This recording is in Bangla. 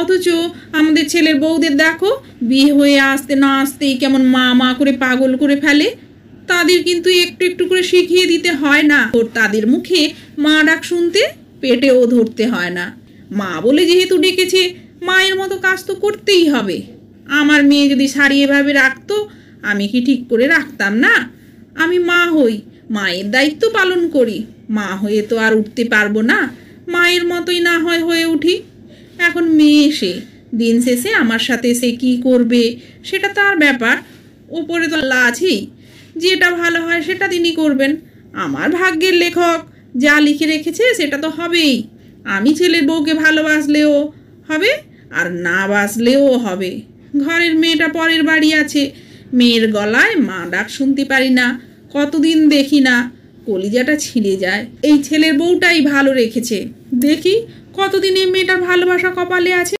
অথচ আমাদের ছেলের বউদের দেখো, বিয়ে হয়ে আসতে না আসতেই কেমন মা মা করে পাগল করে ফেলে। তাদের কিন্তু একটু একটু করে শিখিয়ে দিতে হয় না, ওর তাদের মুখে মা ডাক শুনতে পেটেও ধরতে হয় না। মা বলে যেহেতু ডেকেছে, মায়ের মতো কাজ তো করতেই হবে। আমার মেয়ে যদি শাড়ি এভাবে রাখতো, আমি কি ঠিক করে রাখতাম না? আমি মা হই, মায়ের দায়িত্ব পালন করি। মা হয়ে তো আর উঠতে পারবো না, মায়ের মতোই না হয় হয়ে উঠি। এখন মেয়ে সে, দিন শেষে আমার সাথে সে কি করবে সেটা তার ব্যাপার। ওপরে তো আল্লাহ আছেই, যেটা ভালো হয় সেটা তিনি করবেন। আমার ভাগ্যের লেখক যা লিখে রেখেছে সেটা তো হবেই। আমি ছেলের বউকে ভালোবাসলেও হবে, আর না বাসলেও হবে। ঘরের মেয়েটা পরের বাড়ি আছে, মেয়ের গলায় মা ডাক শুনতে পারি না, কতদিন দেখি না, কলিজাটা ছিঁড়ে যায়। এই ছেলের বউটাই ভালো রেখেছে, দেখি কতদিন এই মেয়েটার ভালোবাসা কপালে আছে।